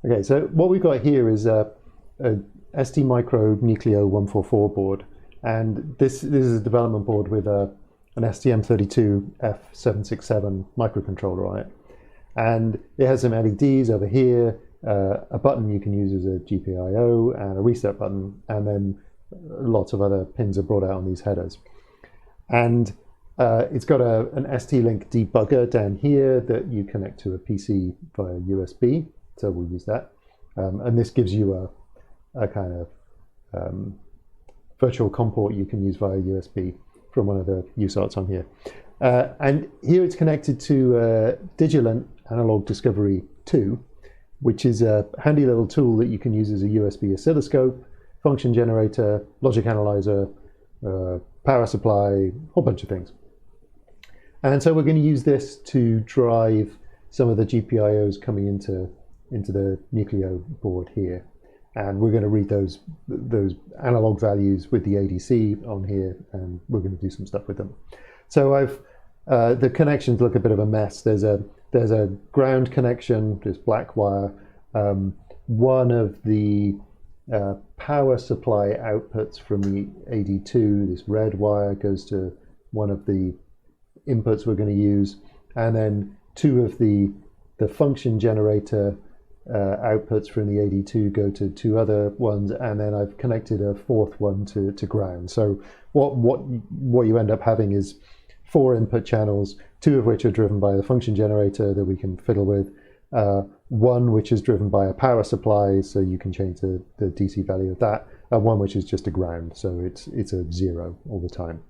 Okay, so what we've got here is a ST Micro Nucleo 144 board, and this is a development board with an STM32 F767 microcontroller on it, and it has some LEDs over here, a button you can use as a GPIO, and a reset button, and then lots of other pins are brought out on these headers. And it's got an ST-Link debugger down here that you connect to a PC via USB, so we'll use that. And this gives you a kind of virtual COM port you can use via USB from one of the USARTs on here. And here it's connected to Digilent Analog Discovery 2, which is a handy little tool that you can use as a USB oscilloscope, function generator, logic analyzer, power supply, a whole bunch of things. And so we're going to use this to drive some of the GPIOs coming into the Nucleo board here. And we're going to read those analog values with the ADC on here, and we're going to do some stuff with them. So the connections look a bit of a mess. There's a ground connection, this black wire. One of the power supply outputs from the AD2, this red wire, goes to one of the inputs we're going to use, and then two of the function generator outputs from the AD2 go to two other ones, and then I've connected a fourth one to ground. So what you end up having is 4 input channels, 2 of which are driven by the function generator that we can fiddle with, 1 which is driven by a power supply, so you can change the DC value of that, and 1 which is just a ground, so it's a 0 all the time.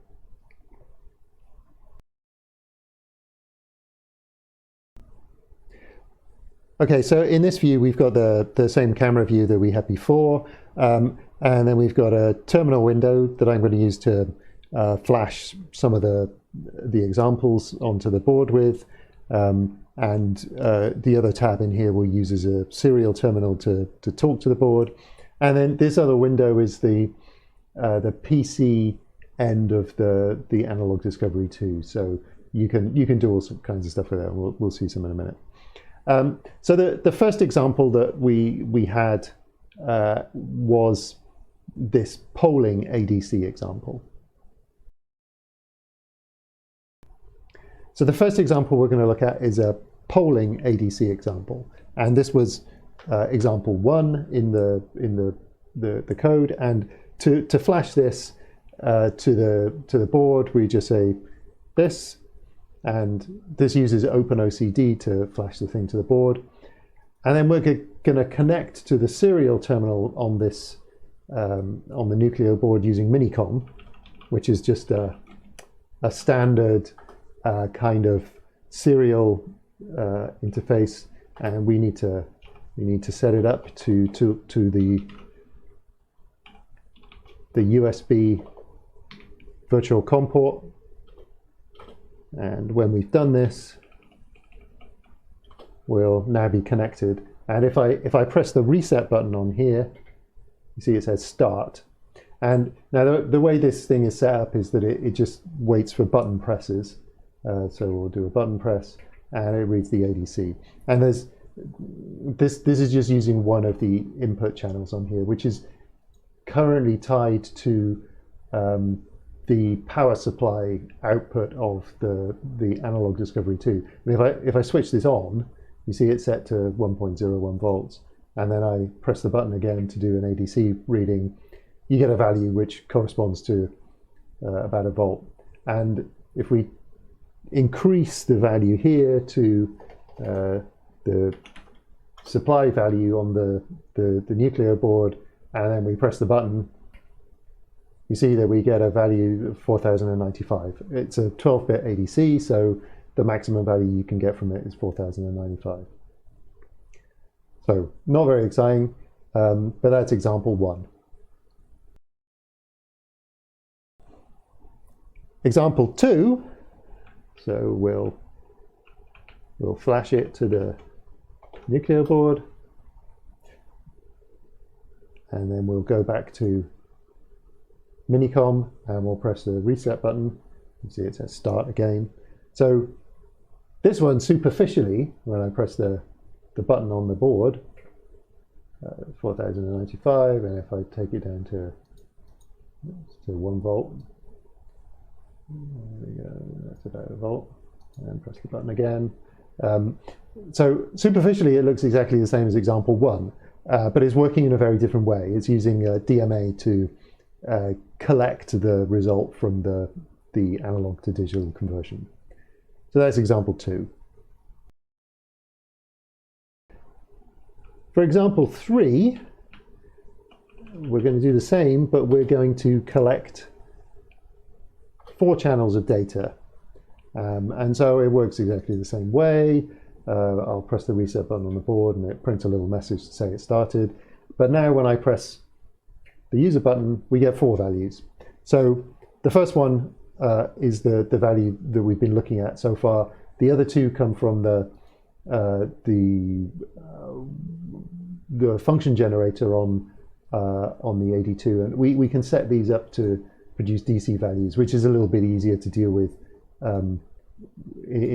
Okay, so in this view we've got the same camera view that we had before, and then we've got a terminal window that I'm going to use to flash some of the examples onto the board with, and the other tab in here we'll use as a serial terminal to talk to the board. And then this other window is the PC end of the Analog Discovery 2, so you can do all kinds of stuff with that, and we'll see some in a minute. So the first example that we had was this polling ADC example. So the first example we're going to look at is a polling ADC example, and this was example 1 in the code. And to flash this to the board, we just say this. And this uses OpenOCD to flash the thing to the board. And then we're going to connect to the serial terminal on this on the Nucleo board using Minicom, which is just a standard kind of serial interface. And we need to set it up to the USB virtual COM port. And when we've done this, we'll now be connected. And if I press the reset button on here, you see it says start. And now the way this thing is set up is that it just waits for button presses. So we'll do a button press, and it reads the ADC. And this is just using one of the input channels on here, which is currently tied to the power supply output of the Analog Discovery 2. And if I switch this on, you see it's set to 1.01 volts, and then I press the button again to do an ADC reading, you get a value which corresponds to about 1 volt. And if we increase the value here to the supply value on the Nucleo board, and then we press the button, you see that we get a value of 4095. It's a 12-bit ADC, so the maximum value you can get from it is 4095. So not very exciting, but that's example 1. Example 2, so we'll flash it to the Nucleo board, and then we'll go back to Minicom, and we'll press the reset button. You see it says start again. So this one, superficially, when I press the button on the board, 4095, and if I take it down to 1 volt, there we go, that's about a volt, and press the button again. So superficially it looks exactly the same as example 1, but it's working in a very different way. It's using DMA to collect the result from the analog to digital conversion. So that's example 2. For example 3, we're going to do the same, but we're going to collect 4 channels of data. And so it works exactly the same way. I'll press the reset button on the board and it prints a little message to say it started. But now when I press the user button, we get 4 values. So the first one is the value that we've been looking at so far. The other 2 come from the function generator on the AD2, and we can set these up to produce DC values, which is a little bit easier to deal with in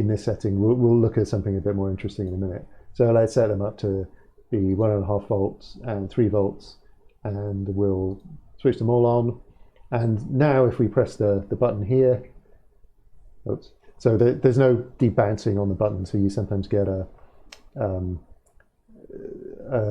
this setting. We'll look at something a bit more interesting in a minute. So let's set them up to be 1.5 volts and 3 volts, and we'll switch them all on. And now if we press the button here, oops, so there's no deep bouncing on the button, so you sometimes get a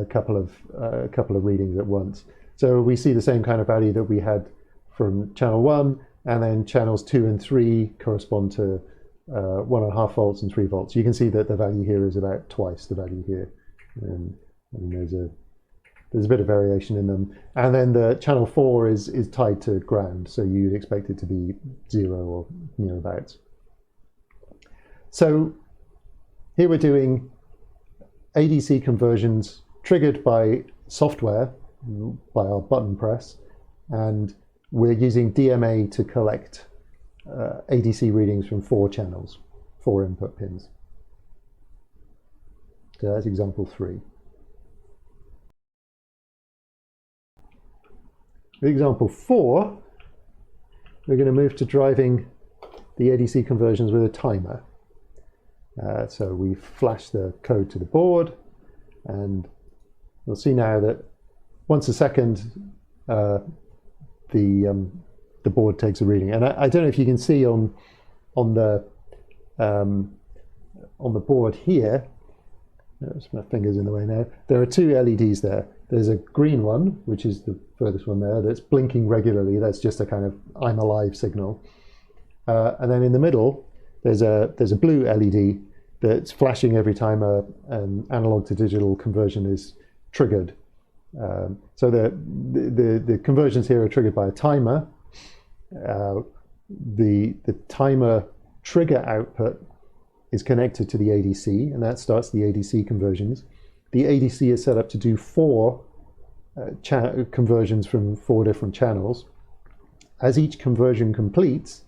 couple of readings at once. So we see the same kind of value that we had from channel 1, and then channels 2 and 3 correspond to 1.5 volts and 3 volts. You can see that the value here is about twice the value here, and there's a bit of variation in them. And then the channel 4 is tied to ground, so you'd expect it to be 0 or nearabouts. So here we're doing ADC conversions triggered by software, by our button press, and we're using DMA to collect ADC readings from 4 channels, 4 input pins. So that's example 3. Example 4, we're going to move to driving the ADC conversions with a timer. So we flash the code to the board, and we'll see now that once a second the board takes a reading. And I don't know if you can see on the board here. My finger's in the way now. There are 2 LEDs there. There's a green one, which is the furthest one there, that's blinking regularly. That's just a kind of I'm alive signal. And then in the middle, there's a blue LED that's flashing every time an analog to digital conversion is triggered. So the conversions here are triggered by a timer. The timer trigger output is connected to the ADC, and that starts the ADC conversions. The ADC is set up to do 4 conversions from 4 different channels. As each conversion completes,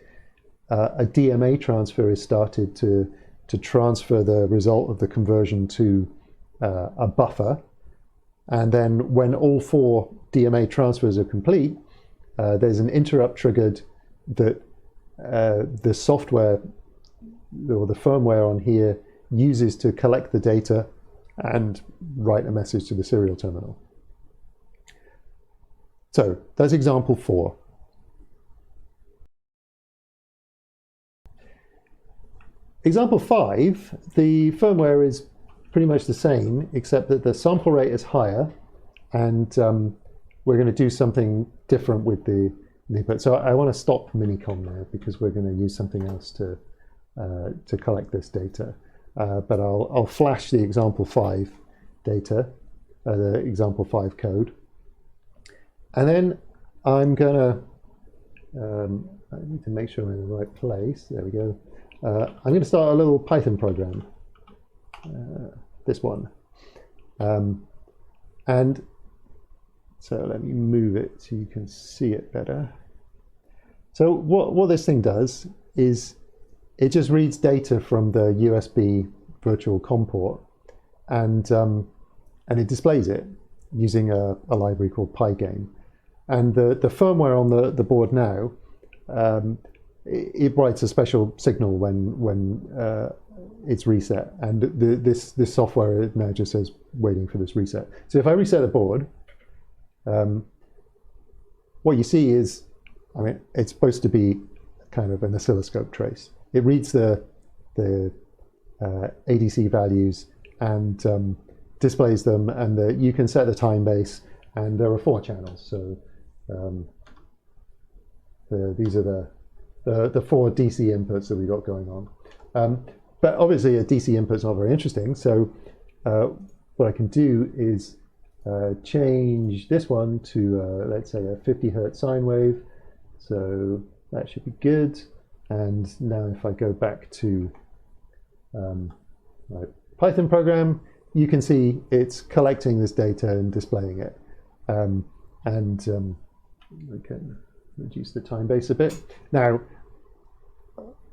a DMA transfer is started to transfer the result of the conversion to a buffer. And then when all 4 DMA transfers are complete, there's an interrupt triggered that the software or the firmware on here uses to collect the data and write a message to the serial terminal. So that's example 4. Example 5, the firmware is pretty much the same, except that the sample rate is higher, and we're going to do something different with the input. So I want to stop Minicom now because we're going to use something else to collect this data. But I'll flash the example 5 data, the example 5 code, and then I'm going to I need to make sure I'm in the right place. There we go. I'm going to start a little Python program, this one. And so let me move it so you can see it better. So what this thing does is it just reads data from the USB virtual COM port, and it displays it using a library called Pygame. And the firmware on the board now, it writes a special signal when it's reset, and this software now just says waiting for this reset. So if I reset the board, what you see is, I mean, it's supposed to be kind of an oscilloscope trace. It reads the ADC values and displays them, and you can set the time base, and there are 4 channels. So these are the 4 DC inputs that we've got going on. But obviously a DC input's not very interesting, so what I can do is change this one to, let's say, a 50 Hertz sine wave. So that should be good. And now if I go back to my Python program, you can see it's collecting this data and displaying it. We can reduce the time base a bit. Now,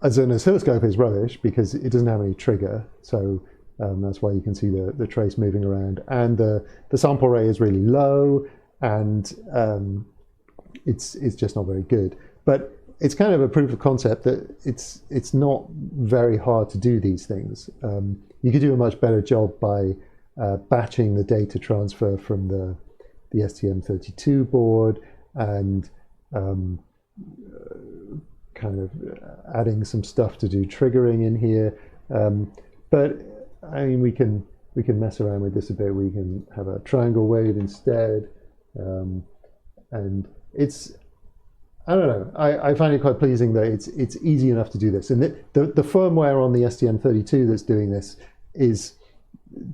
as an oscilloscope, is rubbish because it doesn't have any trigger, so that's why you can see the trace moving around, and the sample rate is really low, and it's just not very good. But it's kind of a proof of concept that it's not very hard to do these things. You could do a much better job by batching the data transfer from the STM32 board and kind of adding some stuff to do triggering in here. But I mean, we can mess around with this a bit. We can have a triangle wave instead, and it's, I don't know, I find it quite pleasing that it's easy enough to do this. And the firmware on the STM32 that's doing this is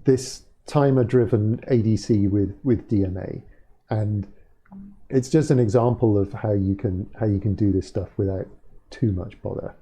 this timer-driven ADC with DMA, and it's just an example of how you can do this stuff without too much bother.